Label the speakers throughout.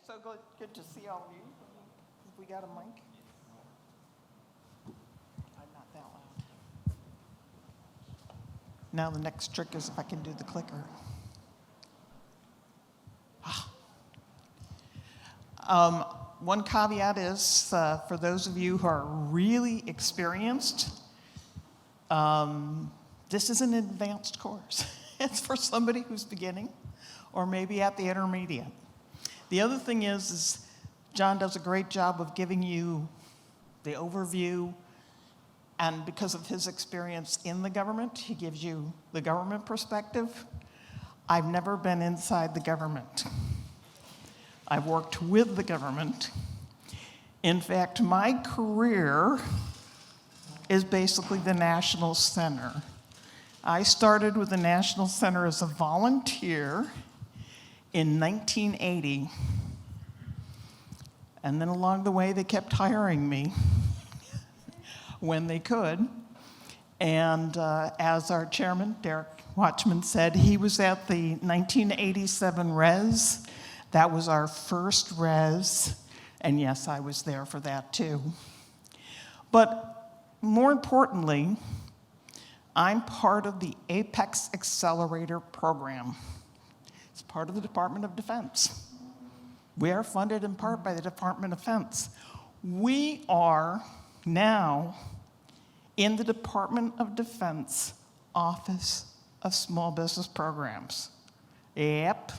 Speaker 1: so good to see all of you. Have we got a mic? I'm not that loud. Now the next trick is if I can do the clicker. One caveat is, for those of you who are really experienced, this is an advanced course. It's for somebody who's beginning or maybe at the intermediate. The other thing is John does a great job of giving you the overview, and because of his experience in the government, he gives you the government perspective. I've never been inside the government. I've worked with the government. In fact, my career is basically the National Center. I started with the National Center as a volunteer in 1980. And then along the way, they kept hiring me when they could. And as our chairman, Derek Watchman, said, he was at the 1987 res. That was our first res. And yes, I was there for that too. But more importantly, I'm part of the Apex Accelerator program. It's part of the Department of Defense. We are funded in part by the Department of Defense. We are now in the Department of Defense Office of Small Business Programs. Yep,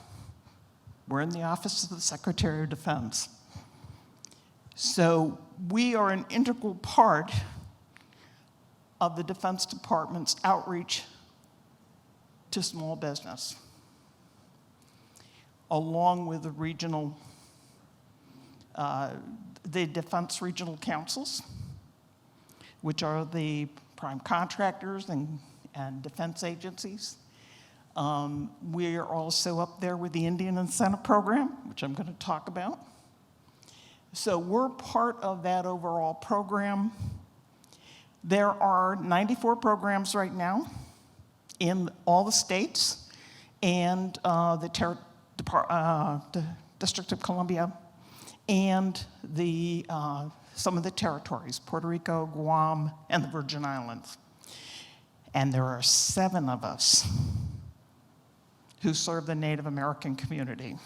Speaker 1: we're in the Office of the Secretary of Defense. So we are an integral part of the Defense Department's outreach to small business, along with the regional, the Defense Regional Councils, which are the prime contractors and defense agencies. We are also up there with the Indian Incentive Program, which I'm going to talk about. So we're part of that overall program. There are 94 programs right now in all the states and the District of Columbia and some of the territories, Puerto Rico, Guam, and the Virgin Islands. And there are 7 of us who serve the Native American community.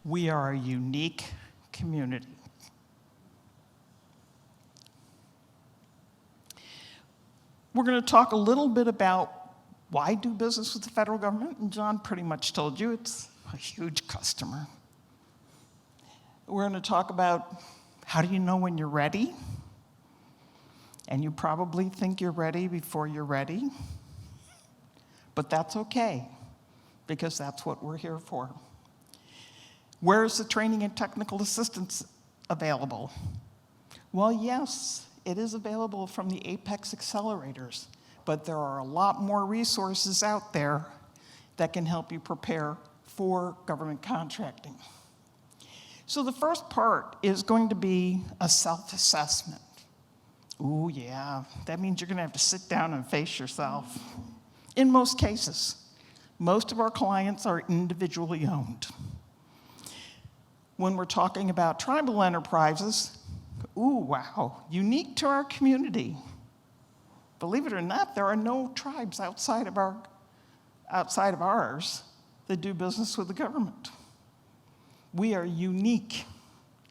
Speaker 1: We are a unique community. We're going to talk a little bit about why do business with the federal government, and John pretty much told you it's a huge customer. We're going to talk about how do you know when you're ready, and you probably think you're ready before you're ready, but that's okay, because that's what we're here for. Where is the training and technical assistance available? Well, yes, it is available from the Apex Accelerators, but there are a lot more resources out there that can help you prepare for government contracting. So the first part is going to be a self-assessment. Ooh, yeah, that means you're going to have to sit down and face yourself. In most cases, most of our clients are individually owned. When we're talking about tribal enterprises, ooh, wow, unique to our community. Believe it or not, there are no tribes outside of ours that do business with the government. We are unique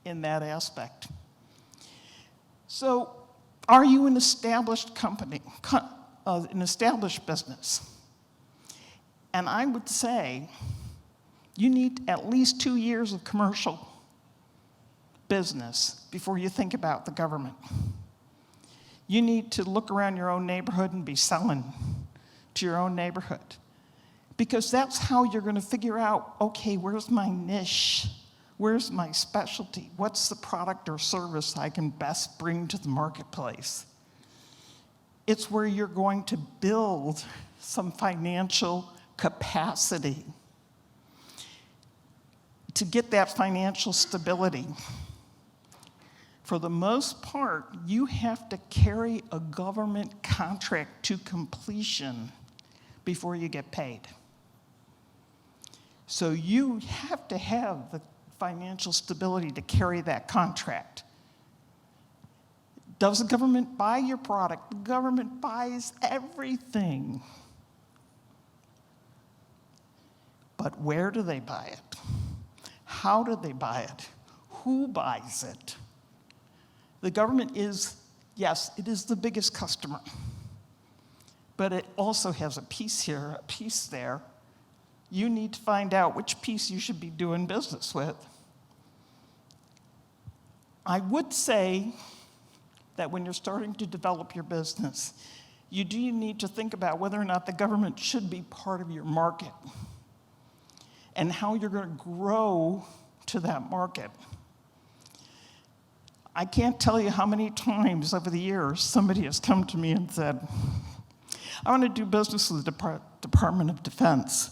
Speaker 1: in that aspect. So, are you an established company, an established business? And I would say you need at least 2 years of commercial business before you think about the government. You need to look around your own neighborhood and be selling to your own neighborhood, because that's how you're going to figure out, okay, where's my niche? Where's my specialty? What's the product or service I can best bring to the marketplace? It's where you're going to build some financial capacity to get that financial stability. For the most part, you have to carry a government contract to completion before you get paid. So you have to have the financial stability to carry that contract. Does the government buy your product? The government buys everything. But where do they buy it? How do they buy it? Who buys it? The government is, yes, it is the biggest customer, but it also has a piece here, a piece there. You need to find out which piece you should be doing business with. I would say that when you're starting to develop your business, you do need to think about whether or not the government should be part of your market and how you're going to grow to that market. I can't tell you how many times over the years somebody has come to me and said, I want to do business with the Department of Defense.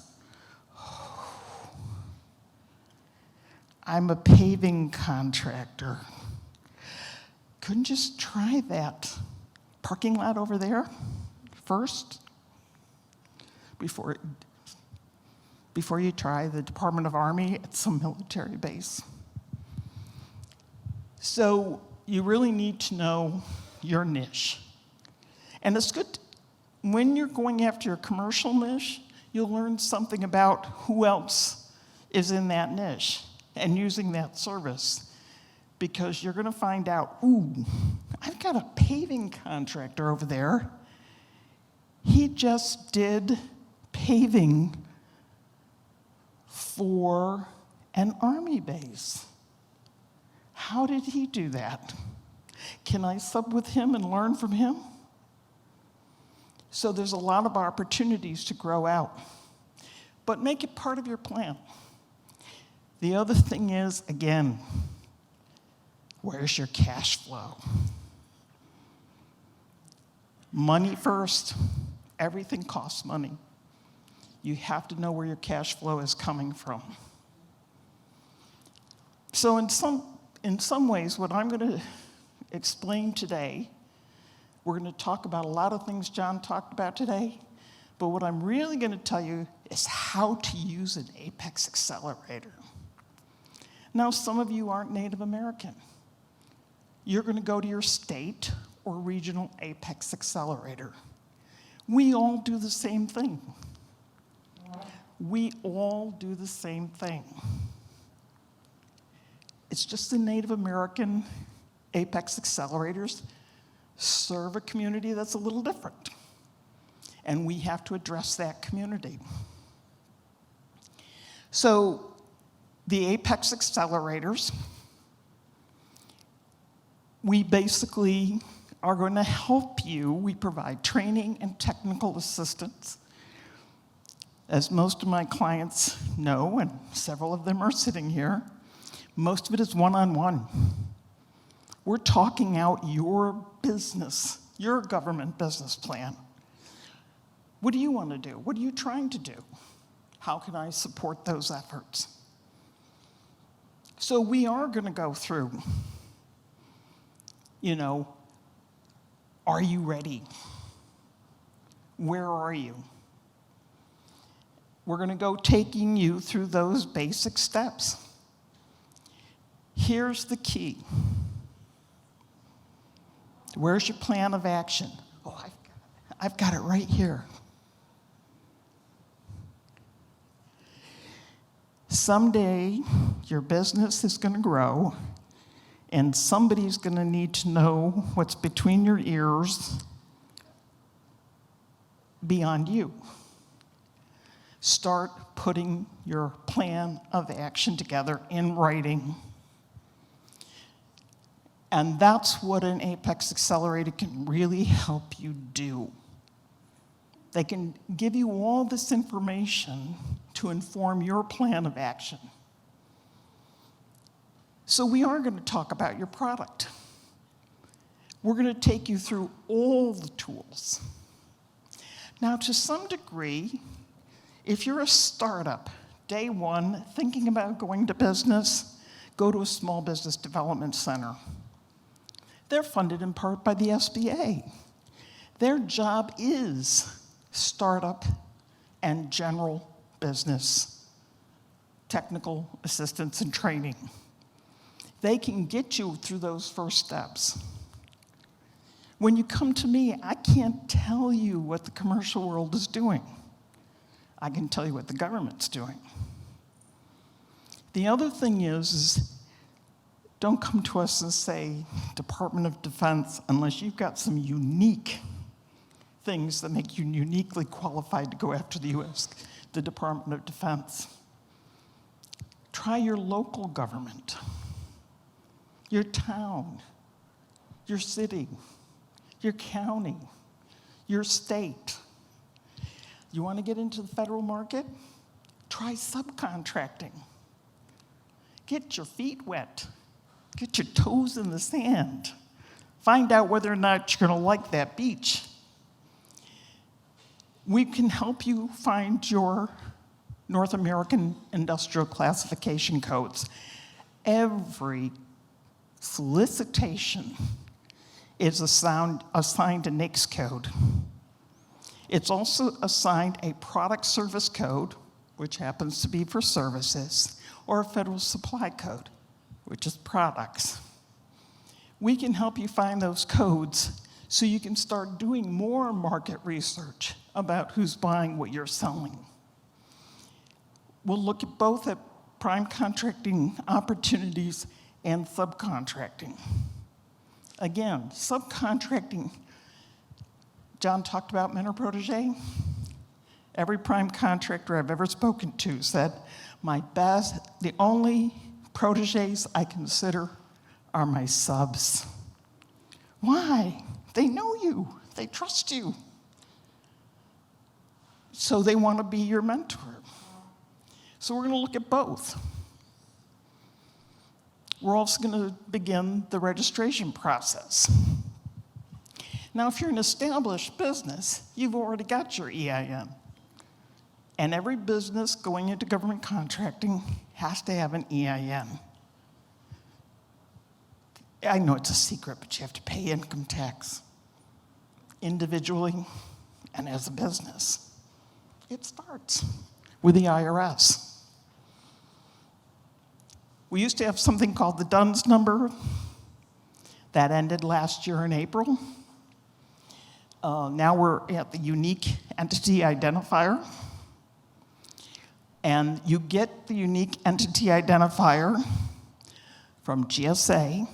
Speaker 1: I'm a paving contractor. Couldn't just try that parking lot over there first before you try the Department of Army at some military base? So you really need to know your niche. And it's good, when you're going after your commercial niche, you'll learn something about who else is in that niche and using that service. Because you're gonna find out, ooh, I've got a paving contractor over there. He just did paving for an Army base. How did he do that? Can I sub with him and learn from him? So there's a lot of opportunities to grow out, but make it part of your plan. The other thing is, again, where's your cash flow? Money first. Everything costs money. You have to know where your cash flow is coming from. So in some ways, what I'm going to explain today, we're going to talk about a lot of things John talked about today, but what I'm really going to tell you is how to use an Apex Accelerator. Now, some of you aren't Native American. You're going to go to your state or regional Apex Accelerator. We all do the same thing. We all do the same thing. It's just the Native American Apex Accelerators serve a community that's a little different. And we have to address that community. So the Apex Accelerators, we basically are going to help you. We provide training and technical assistance. As most of my clients know, and several of them are sitting here, most of it is one-on-one. We're talking out your business, your government business plan. What do you want to do? What are you trying to do? How can I support those efforts? So we are going to go through, are you ready? Where are you? We're going to go taking you through those basic steps. Here's the key. Where's your plan of action? Oh, I've got it right here. Someday, your business is going to grow, and somebody's going to need to know what's between your ears beyond you. Start putting your plan of action together in writing. And that's what an Apex Accelerator can really help you do. They can give you all this information to inform your plan of action. So we are going to talk about your product. We're going to take you through all the tools. Now, to some degree, if you're a startup, day one, thinking about going to business, go to a small business development center. They're funded in part by the SBA. Their job is startup and general business technical assistance and training. They can get you through those first steps. When you come to me, I can't tell you what the commercial world is doing. I can tell you what the government's doing. The other thing is don't come to us and say, Department of Defense, unless you've got some unique things that make you uniquely qualified to go after the Department of Defense. Try your local government, your town, your city, your county, your state. You want to get into the federal market? Try subcontracting. Get your feet wet. Get your toes in the sand. Find out whether or not you're going to like that beach. We can help you find your North American Industrial Classification codes. Every solicitation is assigned a NAICS code. It's also assigned a product service code, which happens to be for services, or a federal supply code, which is products. We can help you find those codes so you can start doing more market research about who's buying what you're selling. We'll look at both at prime contracting opportunities and subcontracting. Again, subcontracting, John talked about mentor protege. Every prime contractor I've ever spoken to said, the only proteges I consider are my subs. Why? They know you, they trust you. So they want to be your mentor. So we're going to look at both. We're also going to begin the registration process. Now, if you're an established business, you've already got your EIN. And every business going into government contracting has to have an EIN. I know it's a secret, but you have to pay income tax individually and as a business. It starts with the IRS. We used to have something called the DUNS number. That ended last year in April. Now we're at the Unique Entity Identifier. And you get the Unique Entity Identifier from GSA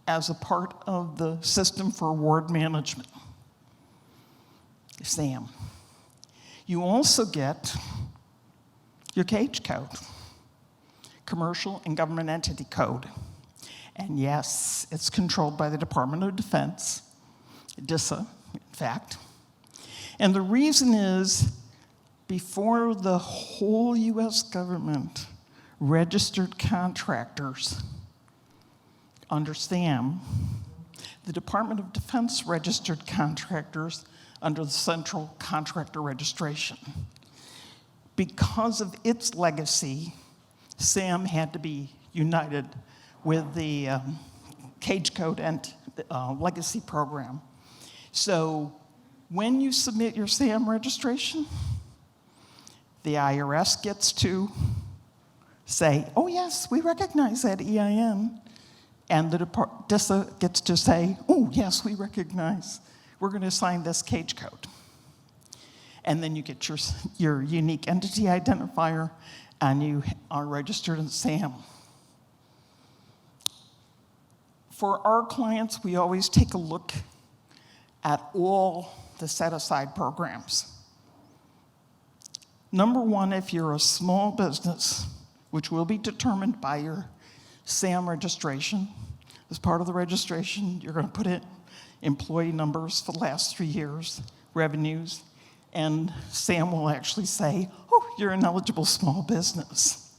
Speaker 1: as a part of the System for Award Management, SAM. You also get your CAGE code, Commercial and Government Entity Code. And yes, it's controlled by the Department of Defense, DISA, in fact. And the reason is, before the whole US government registered contractors under SAM, the Department of Defense registered contractors under the Central Contractor Registration. Because of its legacy, SAM had to be united with the CAGE code and legacy program. So when you submit your SAM registration, the IRS gets to say, oh yes, we recognize that EIN. And the DISA gets to say, oh yes, we recognize. We're going to assign this CAGE code. And then you get your unique entity identifier, and you are registered in SAM. For our clients, we always take a look at all the set-aside programs. Number one, if you're a small business, which will be determined by your SAM registration. As part of the registration, you're going to put in employee numbers for the last 3 years, revenues, and SAM will actually say, oh, you're an eligible small business.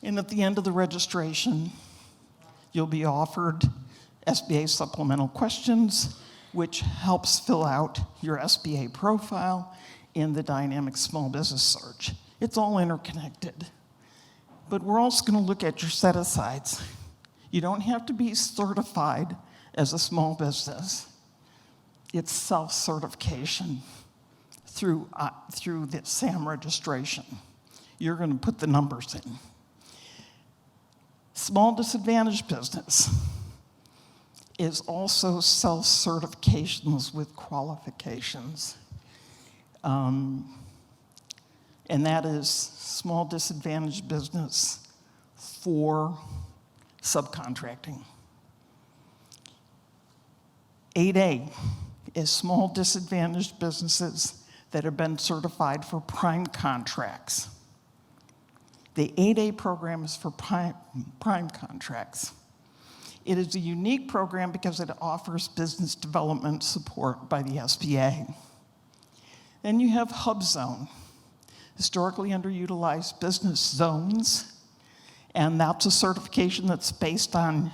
Speaker 1: And at the end of the registration, you'll be offered SBA supplemental questions, which helps fill out your SBA profile in the dynamic small business search. It's all interconnected. But we're also going to look at your set-asides. You don't have to be certified as a small business. It's self-certification through the SAM registration. you're going to put the numbers in. Small disadvantaged business is also self-certifications with qualifications. And that is small disadvantaged business for subcontracting. 8A is small disadvantaged businesses that have been certified for prime contracts. The 8A program is for prime contracts. It is a unique program because it offers business development support by the SBA. Then you have Hub Zone, historically underutilized business zones, and that's a certification that's based on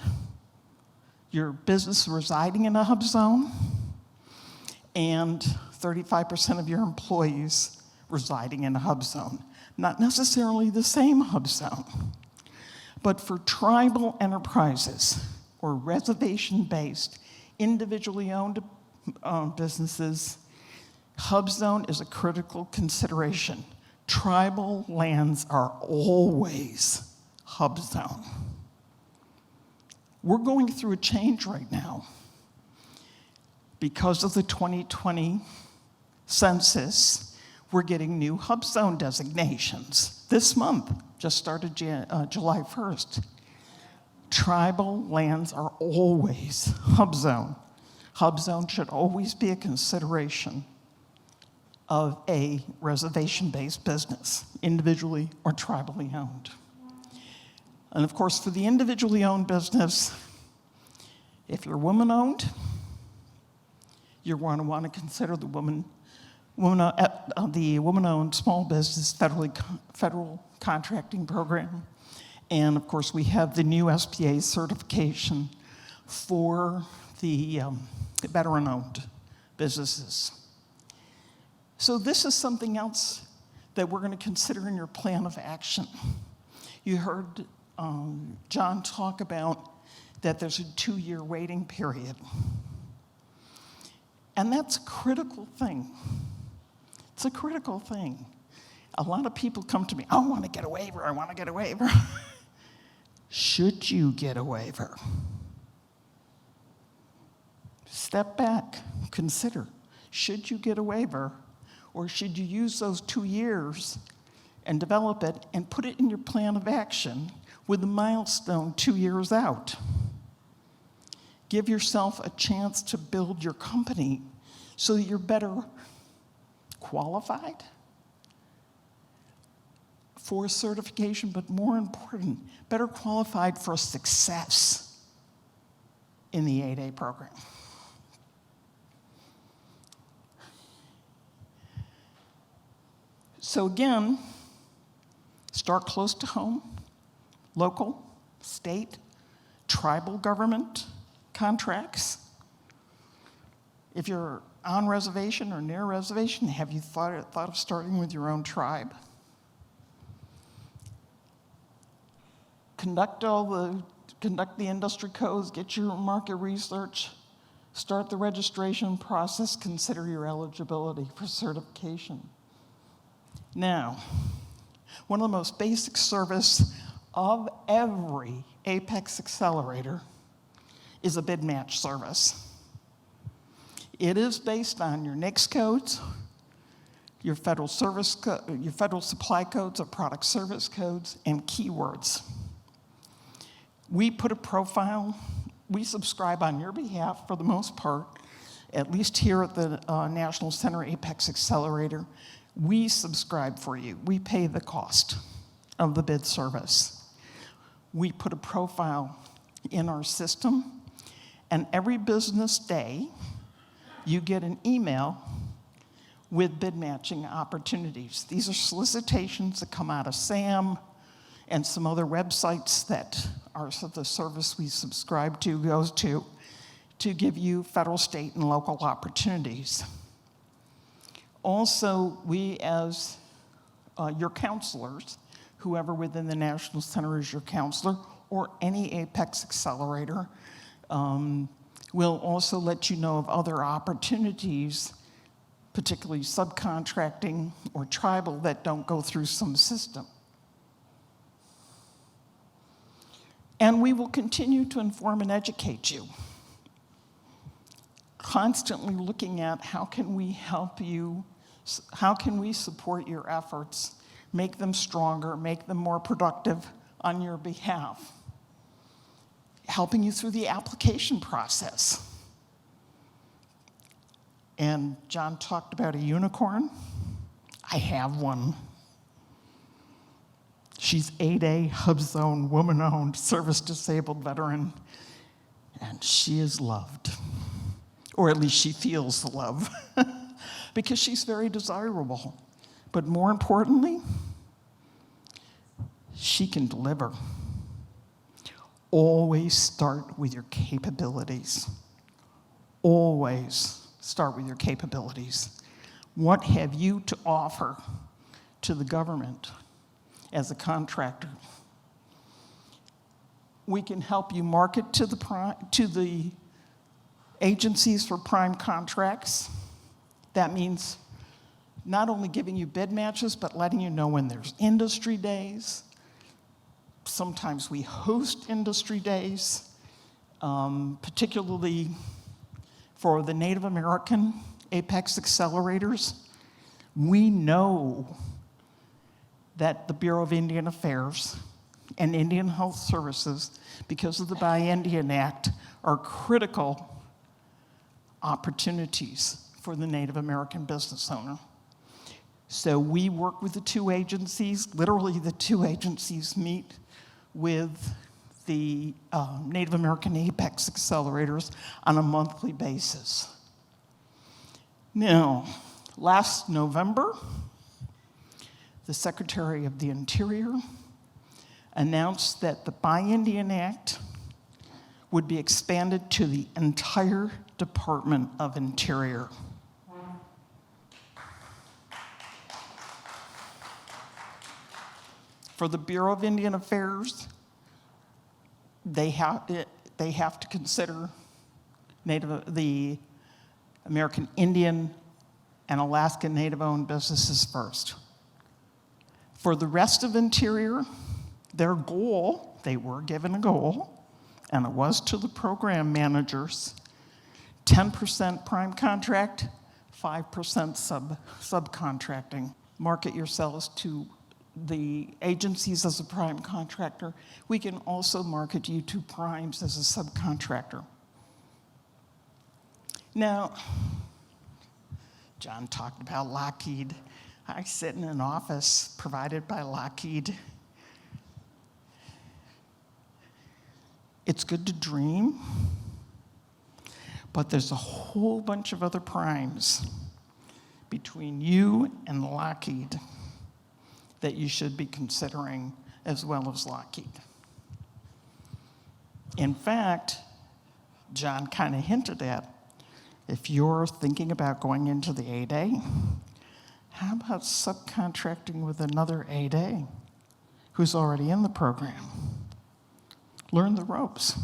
Speaker 1: your business residing in a hub zone and 35% of your employees residing in a hub zone. Not necessarily the same hub zone, but for tribal enterprises or reservation-based, individually owned businesses, hub zone is a critical consideration. Tribal lands are always hub zone. We're going through a change right now. Because of the 2020 census, we're getting new hub zone designations. This month, just started July 1st. Tribal lands are always hub zone. Hub zone should always be a consideration of a reservation-based business, individually or tribally owned. And of course, for the individually owned business, if you're woman-owned, you're going to want to consider the woman-owned small business federal contracting program. And of course, we have the new SBA certification for the veteran-owned businesses. So this is something else that we're going to consider in your plan of action. You heard John talk about that there's a 2-year waiting period. And that's a critical thing. It's a critical thing. A lot of people come to me, I want to get a waiver, I want to get a waiver. Should you get a waiver? Step back, consider, should you get a waiver, or should you use those 2 years and develop it and put it in your plan of action with a milestone 2 years out? Give yourself a chance to build your company so that you're better qualified for certification, but more important, better qualified for success in the 8A program. So again, start close to home, local, state, tribal government contracts. If you're on reservation or near reservation, have you thought of starting with your own tribe? Conduct the industry codes, get your market research, start the registration process, consider your eligibility for certification. Now, one of the most basic service of every Apex Accelerator is a bid match service. It is based on your NAICS codes, your federal supply codes or product service codes, and keywords. We put a profile, we subscribe on your behalf for the most part, at least here at the National Center Apex Accelerator. We subscribe for you. We pay the cost of the bid service. We put a profile in our system, and every business day, you get an email with bid matching opportunities. These are solicitations that come out of SAM and some other websites that are the service we subscribe to goes to give you federal, state, and local opportunities. Also, we as your counselors, whoever within the National Center is your counselor, or any Apex Accelerator, will also let you know of other opportunities, particularly subcontracting or tribal, that don't go through some system. And we will continue to inform and educate you, constantly looking at how can we help you, how can we support your efforts, make them stronger, make them more productive on your behalf, helping you through the application process. And John talked about a unicorn. I have one. She's 8A, HUBZone, woman-owned, service-disabled veteran, and she is loved. Or at least she feels the love, because she's very desirable. But more importantly, she can deliver. Always start with your capabilities. Always start with your capabilities. What have you to offer to the government as a contractor? We can help you market to the agencies for prime contracts. That means not only giving you bid matches, but letting you know when there's industry days. Sometimes we host industry days, particularly for the Native American Apex accelerators. We know that the Bureau of Indian Affairs and Indian Health Services, because of the Buy Indian Act, are critical opportunities for the Native American business owner. So we work with the two agencies. Literally, the two agencies meet with the Native American Apex accelerators on a monthly basis. Now, last November, the Secretary of the Interior announced that the Buy Indian Act would be expanded to the entire Department of Interior. For the Bureau of Indian Affairs, they have to consider the American Indian and Alaska Native-owned businesses first. For the rest of Interior, their goal, they were given a goal, and it was to the program managers, 10% prime contract, 5% subcontracting. Market yourselves to the agencies as a prime contractor. We can also market you to primes as a subcontractor. Now, John talked about Lockheed. I sit in an office provided by Lockheed. It's good to dream, but there's a whole bunch of other primes between you and Lockheed that you should be considering, as well as Lockheed. In fact, John kind of hinted at, if you're thinking about going into the 8A, how about subcontracting with another 8A who's already in the program? Learn the ropes.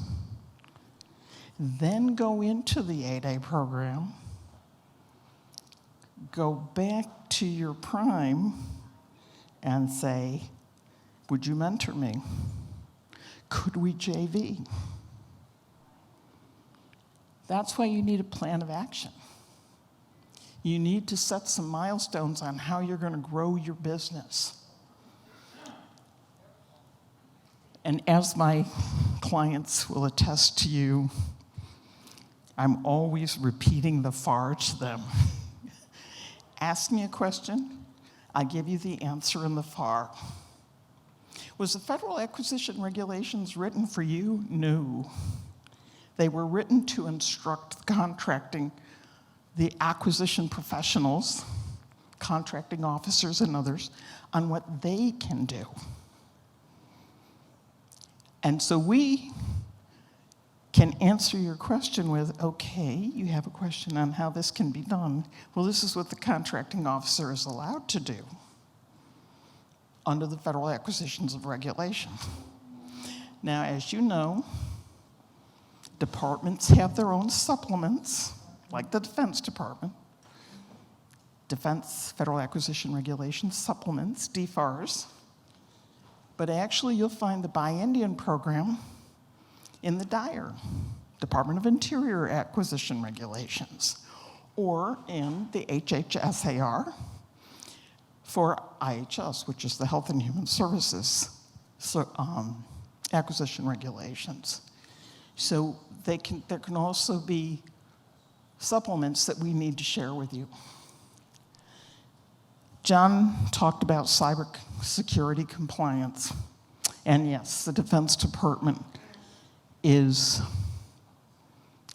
Speaker 1: Then go into the 8A program, go back to your prime and say, would you mentor me? Could we JV? That's why you need a plan of action. You need to set some milestones on how you're going to grow your business. And as my clients will attest to you, I'm always repeating the FAR to them. Ask me a question, I give you the answer in the FAR. Was the Federal Acquisition Regulations written for you? No. They were written to instruct the acquisition professionals, contracting officers and others, on what they can do. And so we can answer your question with, okay, you have a question on how this can be done. Well, this is what the contracting officer is allowed to do under the Federal Acquisitions of Regulation. Now, as you know, departments have their own supplements, like the Defense Department. Defense Federal Acquisition Regulations supplements, DFARs. But actually, you'll find the Buy Indian program in the DIRE, Department of Interior Acquisition Regulations, or in the HHSAR for IHS, which is the Health and Human Services Acquisition Regulations. So there can also be supplements that we need to share with you. John talked about cybersecurity compliance. And yes, the Defense Department is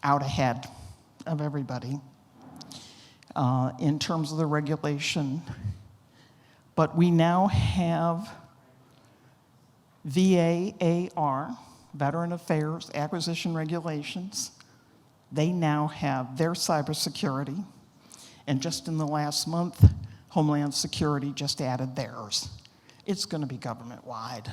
Speaker 1: out ahead of everybody in terms of the regulation. But we now have VAAR, Veteran Affairs Acquisition Regulations. They now have their cybersecurity. And just in the last month, Homeland Security just added theirs. It's going to be government-wide.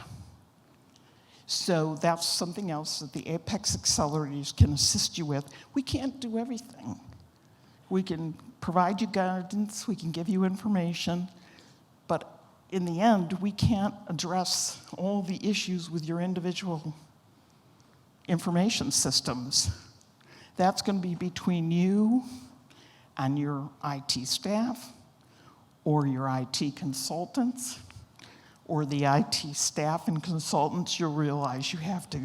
Speaker 1: So that's something else that the Apex accelerators can assist you with. We can't do everything. We can provide you guidance, we can give you information, but in the end, we can't address all the issues with your individual information systems. That's going to be between you and your IT staff, or your IT consultants, or the IT staff and consultants you'll realize you have to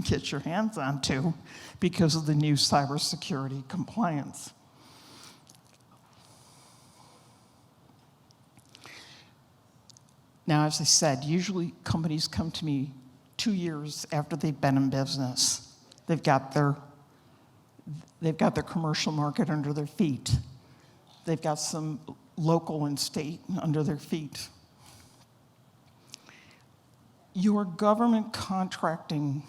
Speaker 1: get your hands onto because of the new cybersecurity compliance. Now, as I said, usually companies come to me 2 years after they've been in business. They've got their commercial market under their feet. They've got some local and state under their feet. Your government contracting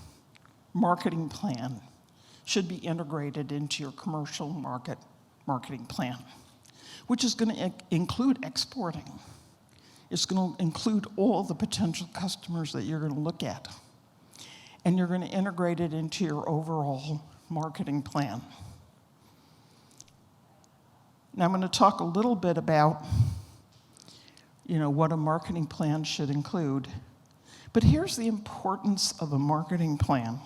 Speaker 1: marketing plan should be integrated into your commercial marketing plan, which is going to include exporting. It's going to include all the potential customers that you're going to look at. And you're going to integrate it into your overall marketing plan. Now I'm going to talk a little bit about, what a marketing plan should include. But here's the importance of a marketing plan.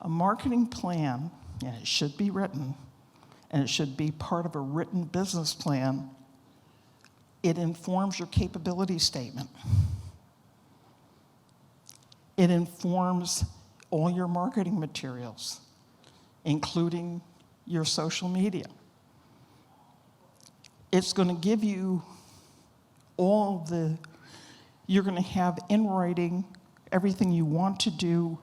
Speaker 1: A marketing plan, and it should be written, and it should be part of a written business plan. It informs your capability statement. It informs all your marketing materials, including your social media. It's going to give you you're going to have in writing everything you want to do.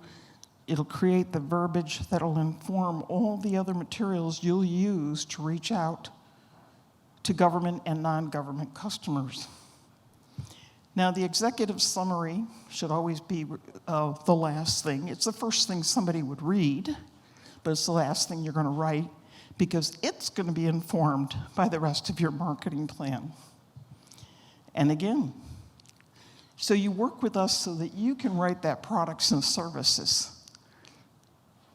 Speaker 1: It'll create the verbiage that'll inform all the other materials you'll use to reach out to government and non-government customers. Now, the executive summary should always be the last thing. It's the first thing somebody would read, but it's the last thing you're going to write because it's going to be informed by the rest of your marketing plan. And again, so you work with us so that you can write that products and services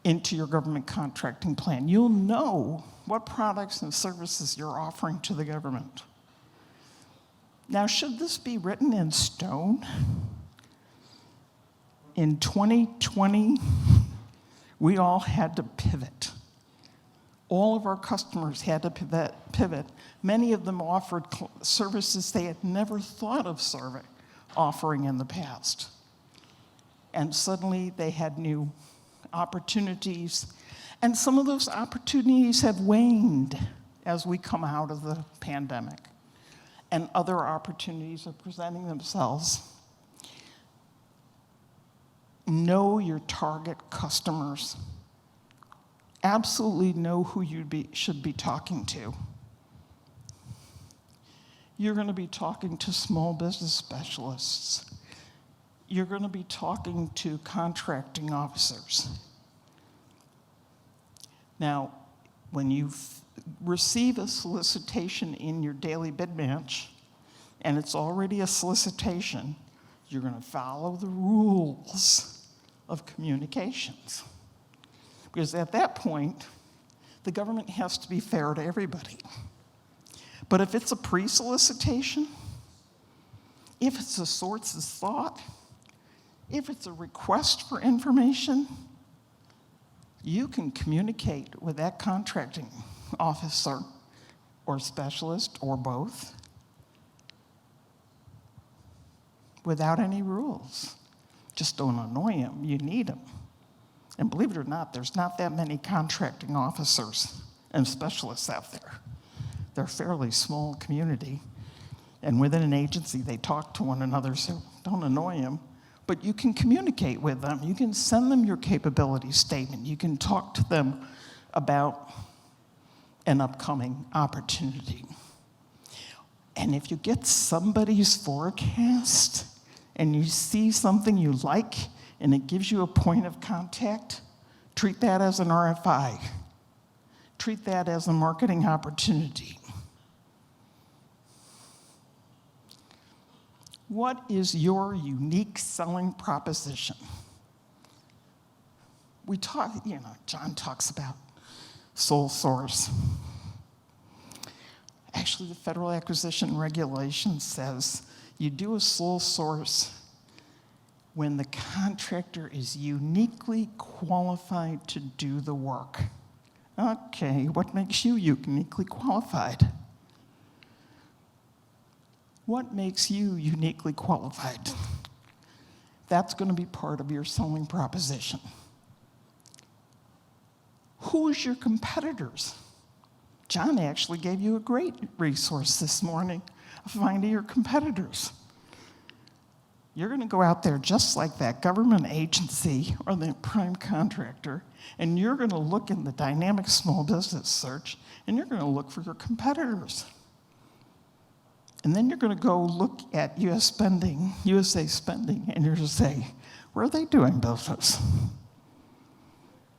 Speaker 1: into your government contracting plan. You'll know what products and services you're offering to the government. Now, should this be written in stone? In 2020, we all had to pivot. All of our customers had to pivot. Many of them offered services they had never thought of offering in the past. And suddenly they had new opportunities. And some of those opportunities have waned as we come out of the pandemic. And other opportunities are presenting themselves. Know your target customers. Absolutely know who you should be talking to. You're going to be talking to small business specialists. You're going to be talking to contracting officers. Now, when you receive a solicitation in your daily bid match, and it's already a solicitation, you're going to follow the rules of communications. Because at that point, the government has to be fair to everybody. But if it's a pre-solicitation, if it's a source's thought, if it's a request for information, you can communicate with that contracting officer or specialist or both without any rules. Just don't annoy them. You need them. And believe it or not, there's not that many contracting officers and specialists out there. They're a fairly small community. And within an agency, they talk to one another, so don't annoy them. But you can communicate with them. You can send them your capability statement. You can talk to them about an upcoming opportunity. And if you get somebody's forecast and you see something you like and it gives you a point of contact, treat that as an RFI. Treat that as a marketing opportunity. What is your unique selling proposition? We talk, John talks about sole source. Actually, the Federal Acquisition Regulation says you do a sole source when the contractor is uniquely qualified to do the work. Okay, what makes you uniquely qualified? What makes you uniquely qualified? That's going to be part of your selling proposition. Who's your competitors? John actually gave you a great resource this morning of finding your competitors. You're going to go out there just like that government agency or the prime contractor, and you're going to look in the dynamic small business search, and you're going to look for your competitors. And then you're going to go look at USA spending, and you're going to say, where are they doing business?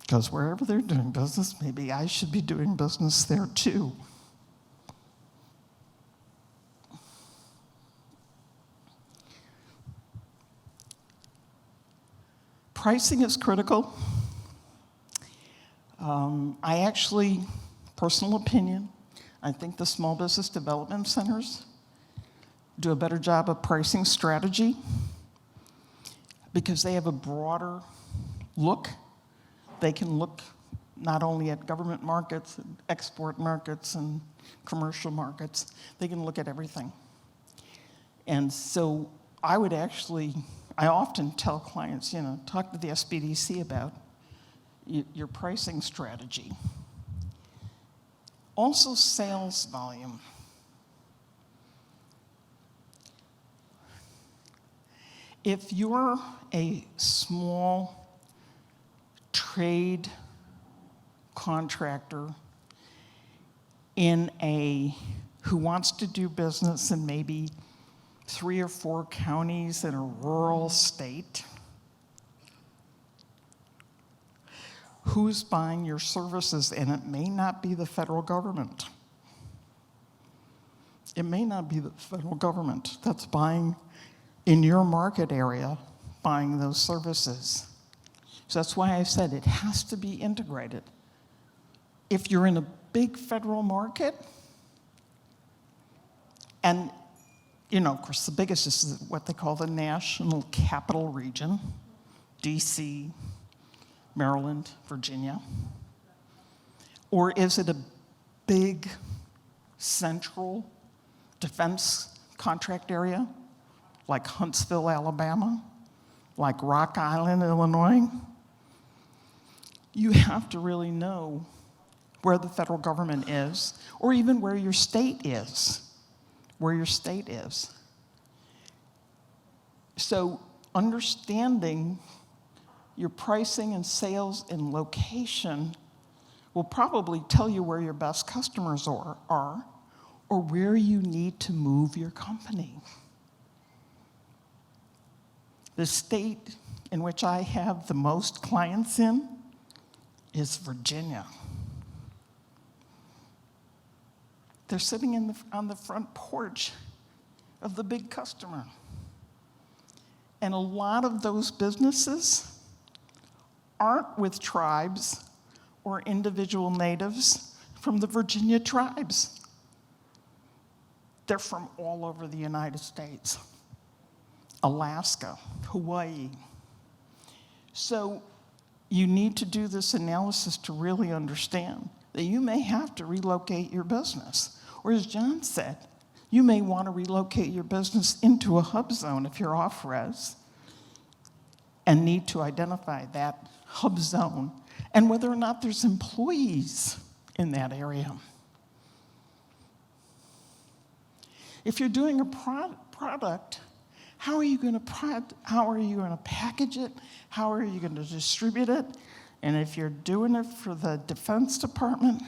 Speaker 1: Because wherever they're doing business, maybe I should be doing business there too. Pricing is critical. I actually, personal opinion, I think the small business development centers do a better job of pricing strategy because they have a broader look. They can look not only at government markets, export markets, and commercial markets. They can look at everything. And so I often tell clients, talk to the SBDC about your pricing strategy. Also, sales volume. If you're a small trade contractor who wants to do business in maybe 3 or 4 counties in a rural state, who's buying your services? And it may not be the federal government. It may not be the federal government that's buying in your market area, buying those services. So that's why I said it has to be integrated. If you're in a big federal market, and of course the biggest is what they call the National Capital Region, DC, Maryland, Virginia, or is it a big central defense contract area, like Huntsville, Alabama, like Rock Island, Illinois? You have to really know where the federal government is, or even where your state is. So understanding your pricing and sales and location will probably tell you where your best customers are or where you need to move your company. The state in which I have the most clients in is Virginia. They're sitting on the front porch of the big customer. And a lot of those businesses aren't with tribes or individual natives from the Virginia tribes. They're from all over the United States. Alaska, Hawaii. So you need to do this analysis to really understand that you may have to relocate your business. Or as John said, you may want to relocate your business into a hub zone if you're off-res and need to identify that hub zone and whether or not there's employees in that area. If you're doing a product, how are you going to package it? How are you going to distribute it? And if you're doing it for the Defense Department,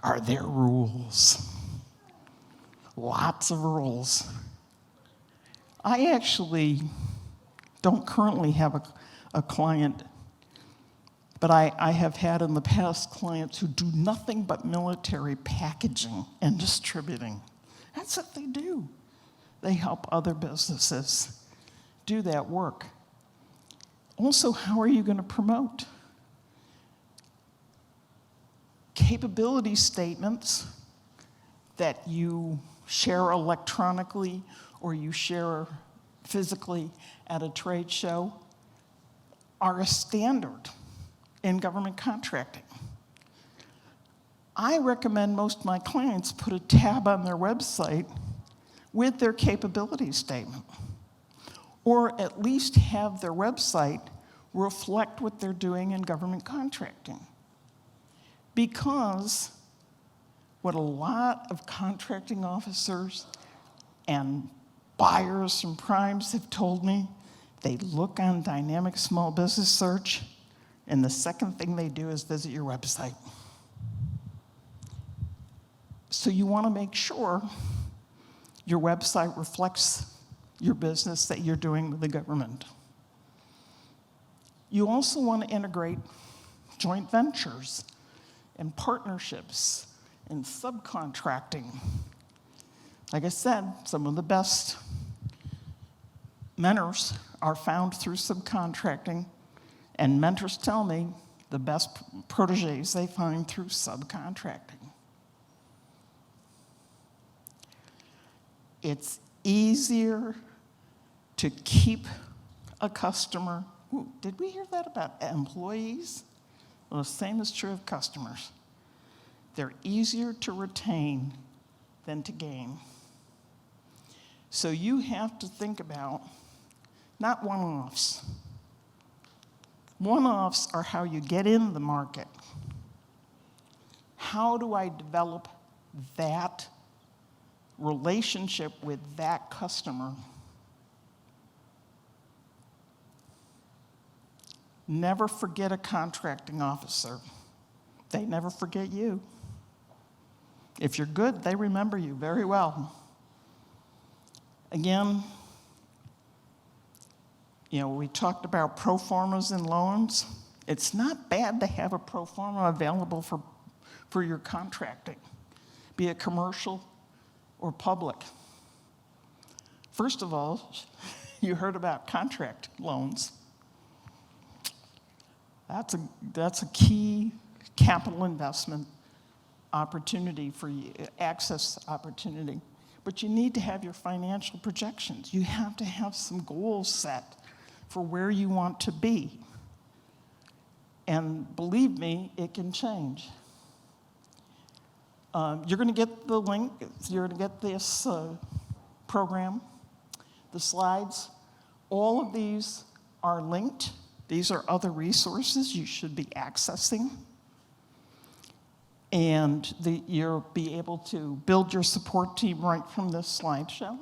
Speaker 1: are there rules? Lots of rules. I actually don't currently have a client, but I have had in the past clients who do nothing but military packaging and distributing. That's what they do. They help other businesses do that work. Also, how are you going to promote? Capability statements that you share electronically or you share physically at a trade show are a standard in government contracting. I recommend most of my clients put a tab on their website with their capability statement, or at least have their website reflect what they're doing in government contracting. Because what a lot of contracting officers and buyers and primes have told me, they look on Dynamic Small Business Search, and the second thing they do is visit your website. So you want to make sure your website reflects your business that you're doing with the government. You also want to integrate joint ventures and partnerships and subcontracting. Like I said, some of the best mentors are found through subcontracting, and mentors tell me the best proteges they find through subcontracting. It's easier to keep a customer. Ooh, did we hear that about employees? Well, the same is true of customers. They're easier to retain than to gain. So you have to think about not one-offs. One-offs are how you get in the market. How do I develop that relationship with that customer? Never forget a contracting officer. They never forget you. If you're good, they remember you very well. Again, we talked about pro formas and loans. It's not bad to have a pro forma available for your contracting, be it commercial or public. First of all, you heard about contract loans. That's a key capital investment opportunity for you, access opportunity. But you need to have your financial projections. You have to have some goals set for where you want to be. And believe me, it can change. You're going to get the link. You're going to get this program, the slides. All of these are linked. These are other resources you should be accessing. And you'll be able to build your support team right from this slideshow.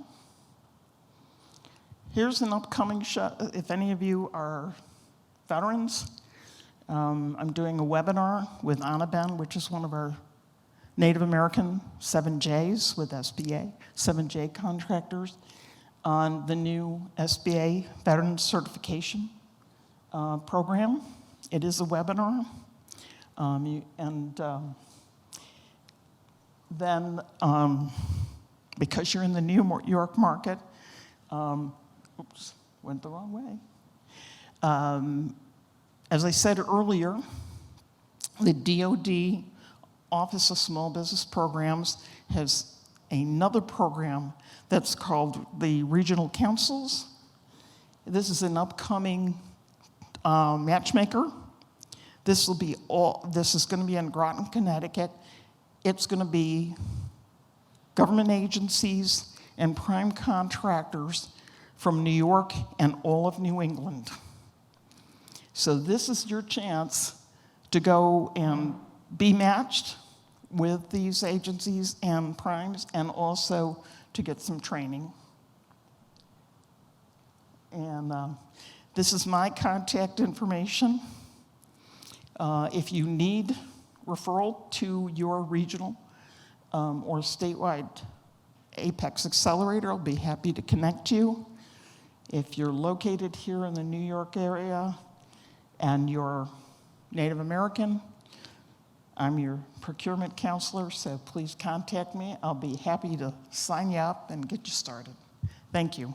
Speaker 1: Here's an upcoming show. If any of you are veterans, I'm doing a webinar with Annabelle, which is one of our Native American 7Js with SBA, 7J contractors, on the new SBA Veteran Certification program. It is a webinar. Then, because you're in the New York market, oops, went the wrong way. As I said earlier, the DoD Office of Small Business Programs has another program that's called the Regional Councils. This is an upcoming matchmaker. This is going to be in Groton, Connecticut. It's going to be government agencies and prime contractors from New York and all of New England. So this is your chance to go and be matched with these agencies and primes, and also to get some training. And this is my contact information. If you need referral to your regional or statewide Apex Accelerator, I'll be happy to connect you. If you're located here in the New York area and you're Native American, I'm your procurement counselor, so please contact me. I'll be happy to sign you up and get you started. Thank you.